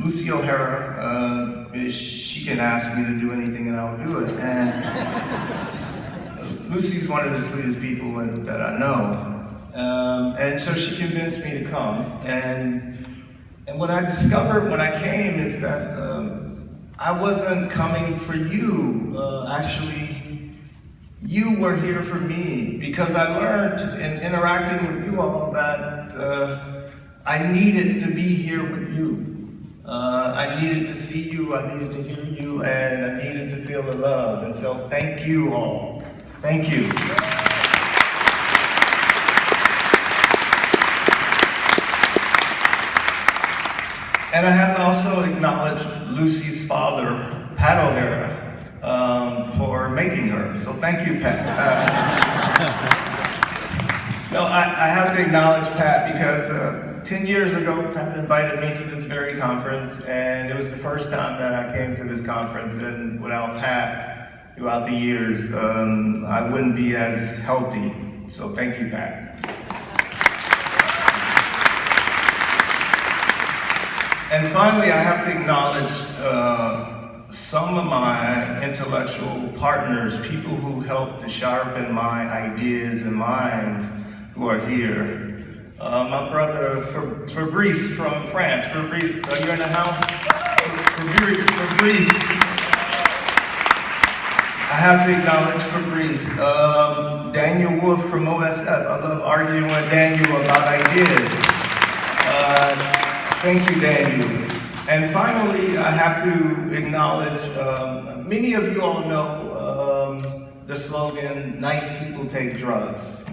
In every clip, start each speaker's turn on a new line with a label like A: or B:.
A: Lucy O'Hara, she can ask me to do anything and I'll do it. And Lucy's one of the sweetest people that I know. And so she convinced me to come. And what I discovered when I came is that I wasn't coming for you. Actually, you were here for me, because I learned in interacting with you all that I needed to be here with you. I needed to see you, I needed to hear you, and I needed to feel the love. And so thank you all. Thank you. And I have to also acknowledge Lucy's father, Pat O'Hara, for making her. So thank you, Pat. No, I have to acknowledge Pat because 10 years ago, Pat invited me to this very conference, and it was the first time that I came to this conference, and without Pat, throughout the years, I wouldn't be as healthy. So thank you, Pat. And finally, I have to acknowledge some of my intellectual partners, people who helped to sharpen my ideas and mind, who are here. My brother Fabrice from France. Fabrice, are you in the house? Fabrice. I have to acknowledge Fabrice. Daniel Wolf from OSF. I love arguing with Daniel about ideas. Thank you, Daniel. And finally, I have to acknowledge, many of you all know the slogan, "Nice people take drugs."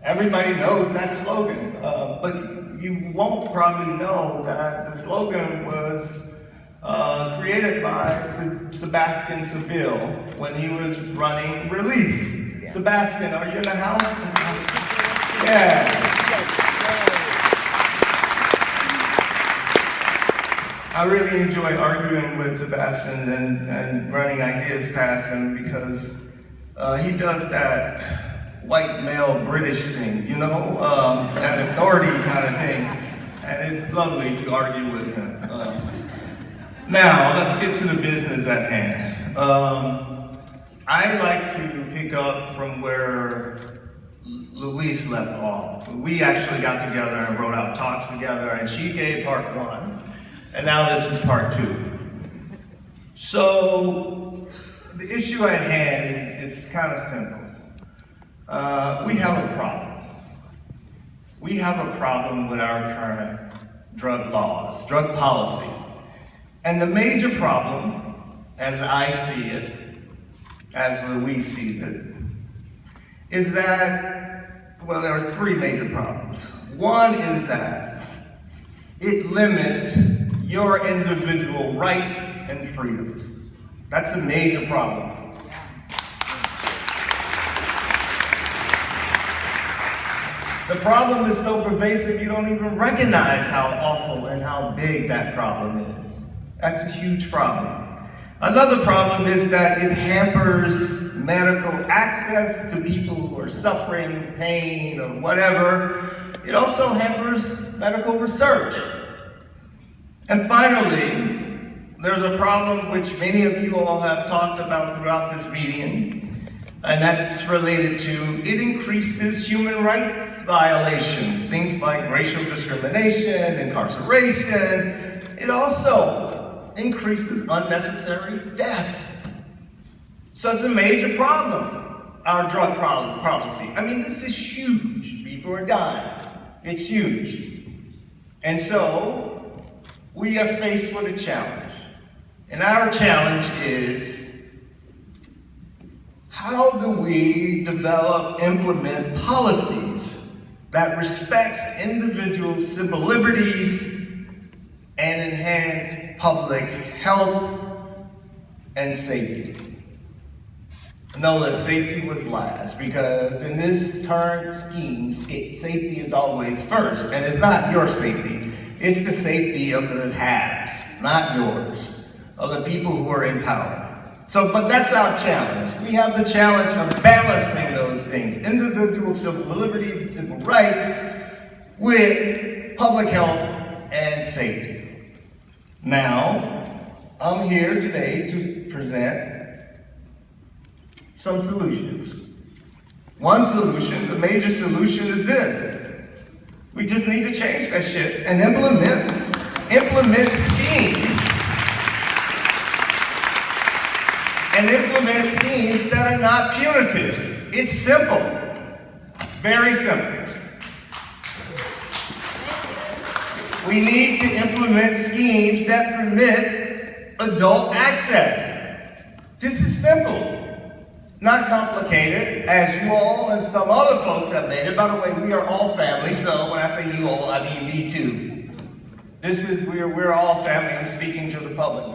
A: Everybody knows that slogan, but you won't probably know that the slogan was created by Sebastian Seville when he was running Release. Yeah. Sebastian, are you in the house? Yeah. I really enjoy arguing with Sebastian and running ideas past him because he does that white male British thing, you know, that authority kind of thing, and it's lovely to argue with him. Now, let's get to the business at hand. I'd like to pick up from where Louise left off. We actually got together and wrote out talks together, and she gave part 1. And now this is part 2. So the issue at hand is kind of simple. We have a problem. We have a problem with our current drug laws, drug policy. And the major problem, as I see it, as Louise sees it, is that, well, there are 3 major problems. One is that it limits your individual rights and freedoms. That's a major problem. The problem is so pervasive you don't even recognize how awful and how big that problem is. That's a huge problem. Another problem is that it hampers medical access to people who are suffering pain or whatever. It also hampers medical research. And finally, there's a problem which many of you all have talked about throughout this meeting, and that's related to, it increases human rights violations, things like racial discrimination, incarceration. It also increases unnecessary deaths. So it's a major problem, our drug policy. I mean, this is huge. People are dying. It's huge. And so, we are faced with a challenge. And our challenge is, how do we implement policies that respects individual civil liberties and enhance public health and safety? Notice safety was last, because in this current scheme, safety is always first, and it's not your safety. It's the safety of the haves, not yours, of the people who are in power. So, but that's our challenge. We have the challenge of balancing those things, individual civil liberty and civil rights, with public health and safety. Now, I'm here today to present some solutions. One solution, the major solution is this. We just need to change that shit and implement schemes that are not punitive. It's simple, very simple. We need to implement schemes that permit adult access. This is simple, not complicated, as you all and some other folks have made it. By the way, we are all family, so when I say you all, I mean me too. We're all family. I'm speaking to the public.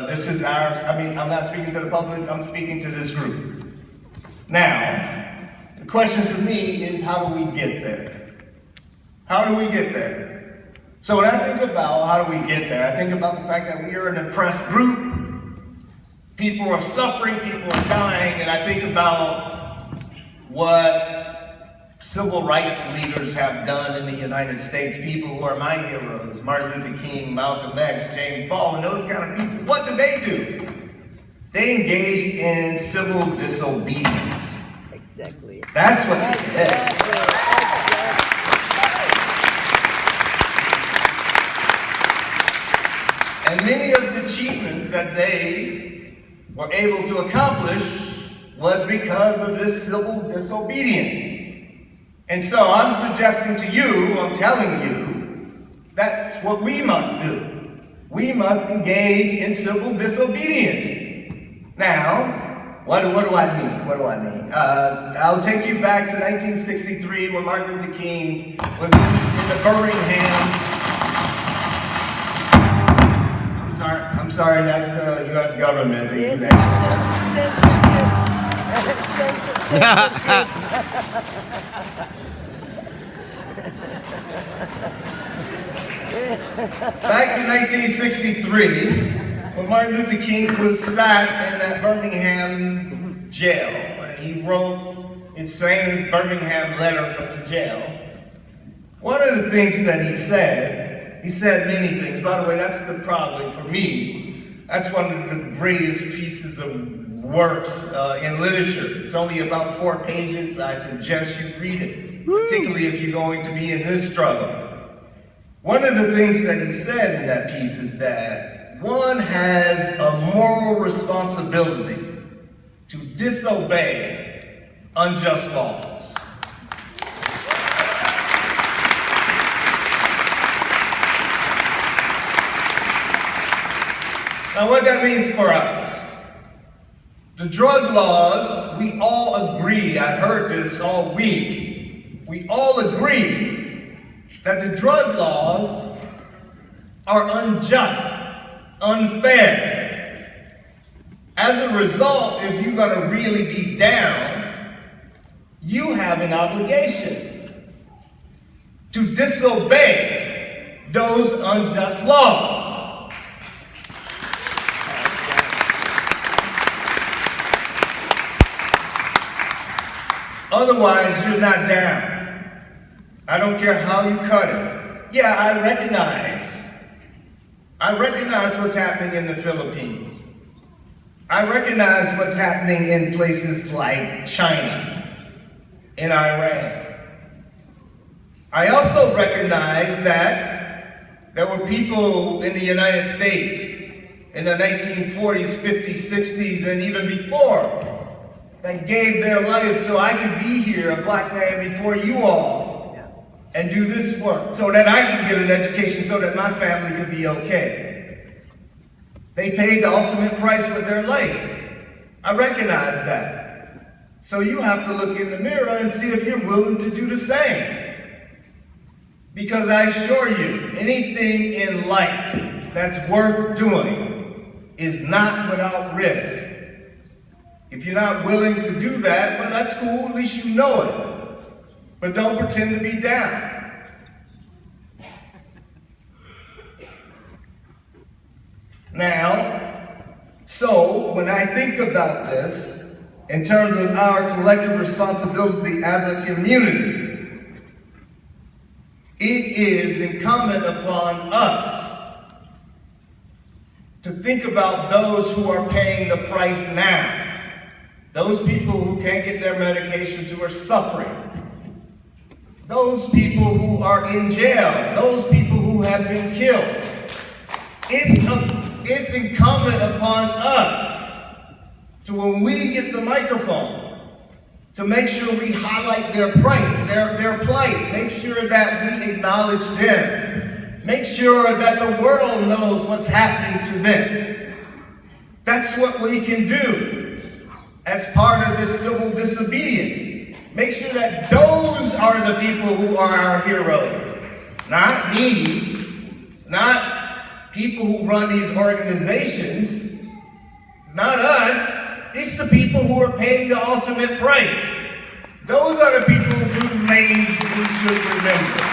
A: This is ours. I'm not speaking to the public, I'm speaking to this group. Now, the question for me is, how do we get there? How do we get there? So when I think about how do we get there, I think about the fact that we are an oppressed group. People are suffering, people are dying, and I think about what civil rights leaders have done in the United States, people who are my heroes, Martin Luther King, Malcolm X, James Paul, and those kind of people. What did they do? They engaged in civil disobedience.
B: Exactly.
A: That's what they did. And many of the achievements that they were able to accomplish was because of this civil disobedience. And so I'm suggesting to you, I'm telling you, that's what we must do. We must engage in civil disobedience. Now, what do I mean? What do I mean? I'll take you back to 1963 when Martin Luther King was in the Birmingham. I'm sorry, that's the U.S. government. They do that shit. Back to 1963, when Martin Luther King was sat in that Birmingham jail, and he wrote his famous Birmingham letter from the jail. One of the things that he said many things. By the way, that's the problem for me. That's one of the greatest pieces of works in literature. It's only about 4 pages. I suggest you read it, particularly if you're going to be in this struggle. One of the things that he said in that piece is that one has a moral responsibility to disobey unjust laws. Now, what that means for us, the drug laws, we all agree, I heard this all week, we all agree that the drug laws are unjust, unfair. As a result, if you're going to really be down, you have an obligation to disobey those unjust laws. Otherwise, you're not down. I don't care how you cut it. Yeah, I recognize what's happening in the Philippines. I recognize what's happening in places like China, in Iran. I also recognize that there were people in the United States in the 1940s, 50s, 60s, and even before that gave their life so I could be here, a black man, before you all, and do this work, so that I could get an education, so that my family could be okay. They paid the ultimate price with their life. I recognize that. So you have to look in the mirror and see if you're willing to do the same. Because I assure you, anything in life that's worth doing is not without risk. If you're not willing to do that, well, that's cool, at least you know it. But don't pretend to be down. Now, so when I think about this, in terms of our collective responsibility as a community, it is incumbent upon us to think about those who are paying the price now. Those people who can't get their medications, who are suffering. Those people who are in jail. Those people who have been killed. It's incumbent upon us to, when we get the microphone, to make sure we highlight their plight. Make sure that we acknowledge them. Make sure that the world knows what's happening to them. That's what we can do as part of this civil disobedience. Make sure that those are the people who are our heroes. Not me, not people who run these organizations. It's not us. It's the people who are paying the ultimate price. Those are the people whose names we should remember.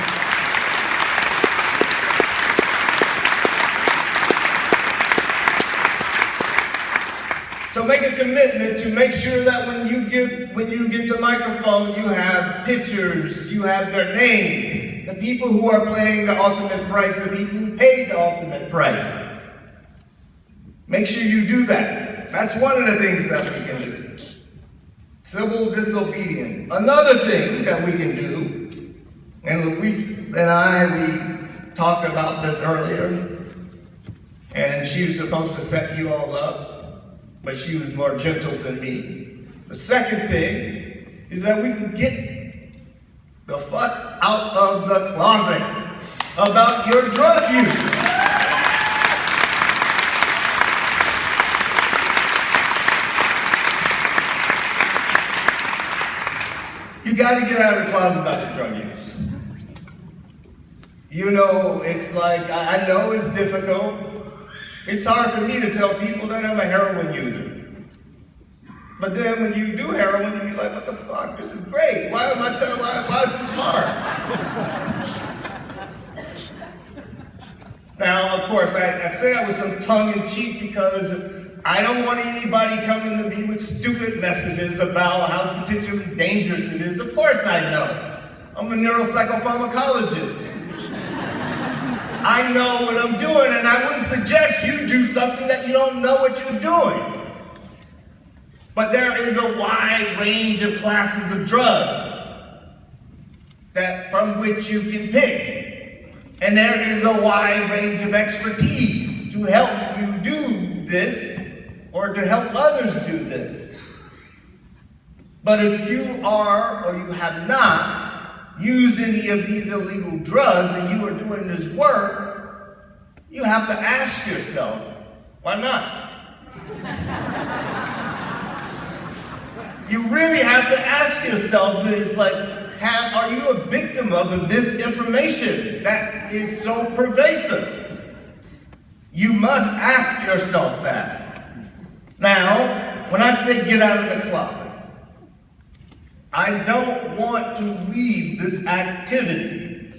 A: So make a commitment to make sure that when you get the microphone, you have pictures, you have their name, the people who are paying the ultimate price, the people who paid the ultimate price. Make sure you do that. That's one of the things that we can do. Civil disobedience. Another thing that we can do, and Luis and I, we talked about this earlier, and she was supposed to set you all up, but she was more gentle than me. The second thing is that we can get the fuck out of the closet about your drug use. You got to get out of the closet about your drug use. You know, it's like, I know it's difficult. It's hard for me to tell people that I'm a heroin user. But then when you do heroin, you be like, what the fuck? This is great. Why am I telling, why is this hard? Now, of course, I say that with some tongue-in-cheek because I don't want anybody coming to me with stupid messages about how potentially dangerous it is. Of course I know. I'm a neuropsychopharmacologist. I know what I'm doing, and I wouldn't suggest you do something that you don't know what you're doing. But there is a wide range of classes of drugs from which you can pick. And there is a wide range of expertise to help you do this or to help others do this. But if you are or you have not used any of these illegal drugs and you are doing this work, you have to ask yourself, why not? You really have to ask yourself, it's like, are you a victim of the misinformation that is so pervasive? You must ask yourself that. Now, when I say get out of the closet, I don't want to leave this activity,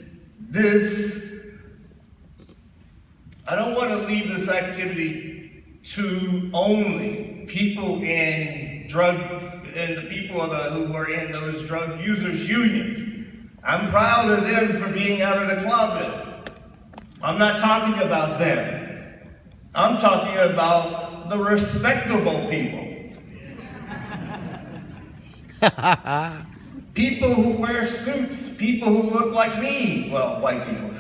A: I don't want to leave this activity to only people in the people who are in those drug users unions. I'm proud of them for being out of the closet. I'm not talking about them. I'm talking about the respectable people. People who wear suits, people who look like me, well, white people,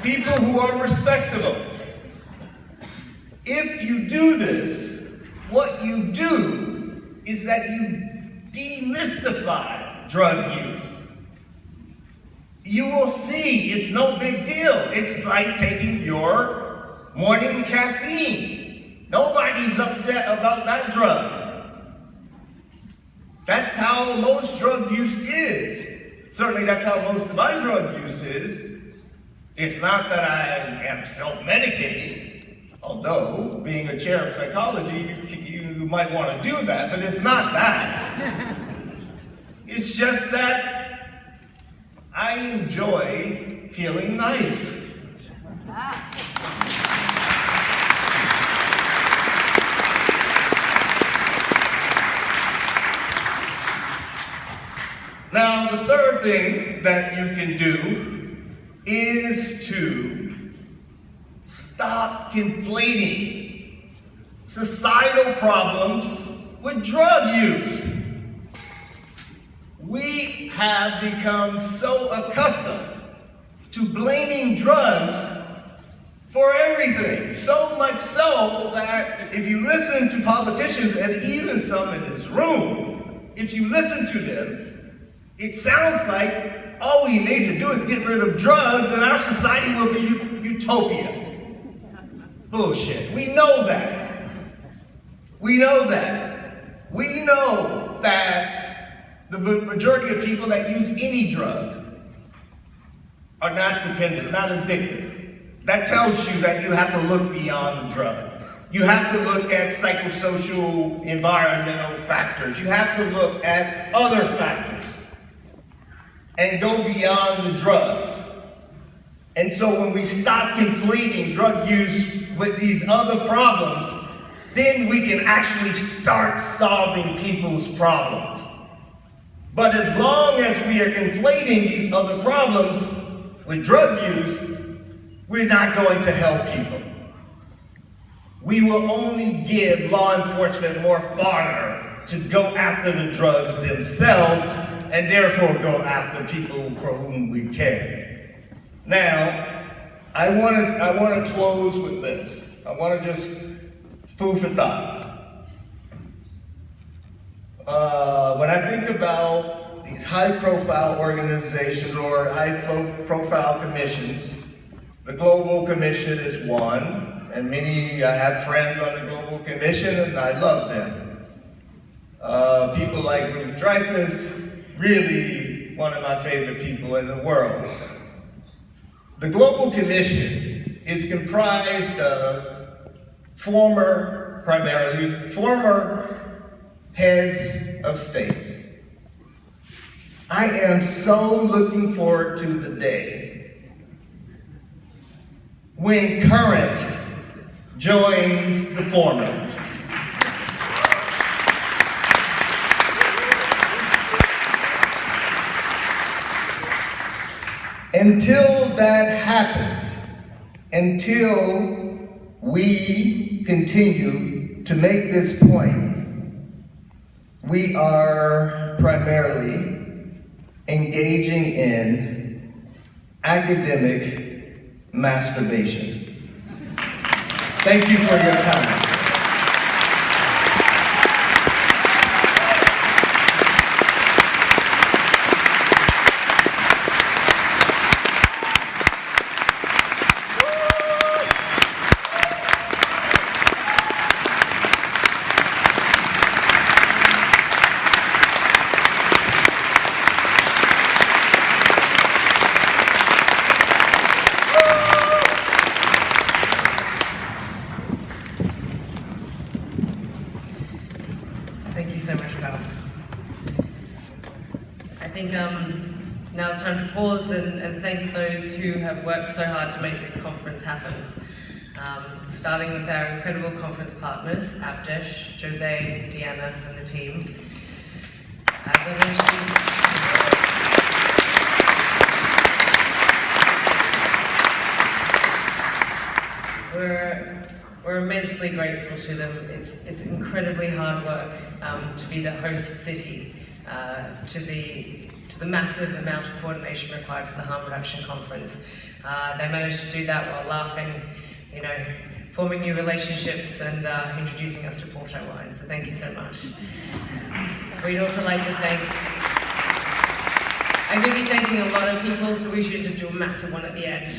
A: people who are respectable. If you do this, what you do is that you demystify drug use. You will see it's no big deal. It's like taking your morning caffeine. Nobody's upset about that drug. That's how most drug use is. Certainly that's how most of my drug use is. It's not that I am self-medicating, although being a chair of psychology, you might want to do that, but it's not that. It's just that I enjoy feeling nice. Now, the third thing that you can do is to stop conflating societal problems with drug use. We have become so accustomed to blaming drugs for everything, so much so that if you listen to politicians, and even some in this room, if you listen to them, it sounds like all we need to do is get rid of drugs and our society will be utopia. Bullshit. We know that. We know that. We know that the majority of people that use any drug are not dependent, not addicted. That tells you that you have to look beyond the drug. You have to look at psychosocial, environmental factors. You have to look at other factors and go beyond the drugs. And so when we stop conflating drug use with these other problems, then we can actually start solving people's problems. But as long as we are conflating these other problems with drug use, we're not going to help people. We will only give law enforcement more fodder to go after the drugs themselves and therefore go after people for whom we care. Now, I want to close with this. I want to just food for thought. When I think about these high-profile organizations or high-profile commissions, the Global Commission is one, and I have friends on the Global Commission, and I love them. People like Ruth Dreyfus, really one of my favorite people in the world. The Global Commission is comprised of primarily former heads of state. I am so looking forward to the day when current joins the former. Until that happens, until we continue to make this point, we are primarily engaging in academic masturbation. Thank you for your time.
B: Thank you so much, Carl. I think now it's time to pause and thank those who have worked so hard to make this conference happen. Starting with our incredible conference partners, Abdesh, Jose, Deanna, and the team. As I mentioned, we're immensely grateful to them. It's incredibly hard work to be the host city to the massive amount of coordination required for the harm reduction conference. They managed to do that while laughing, forming new relationships and introducing us to Porto wine. So thank you so much. We'd also like to I'm going to be thanking a lot of people, so we should just do a massive one at the end.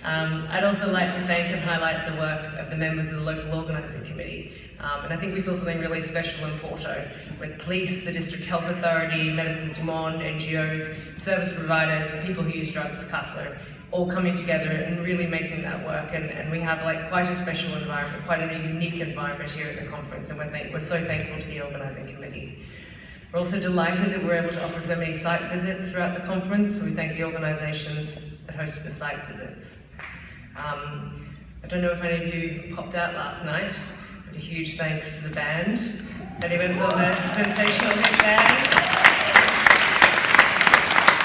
B: I'd also like to thank and highlight the work of the members of the local organising committee. And I think we saw something really special in Porto with police, the District Health Authority, Medicines du Monde, NGOs, service providers, people who use drugs, CASO, all coming together and really making that work. And we have quite a special environment, quite a unique environment here at the conference, and we're so thankful to the organising committee. We're also delighted that we're able to offer so many site visits throughout the conference, so we thank the organisations that hosted the site visits. I don't know if any of you popped out last night, but a huge thanks to the band. Anyone saw the sensational hit band?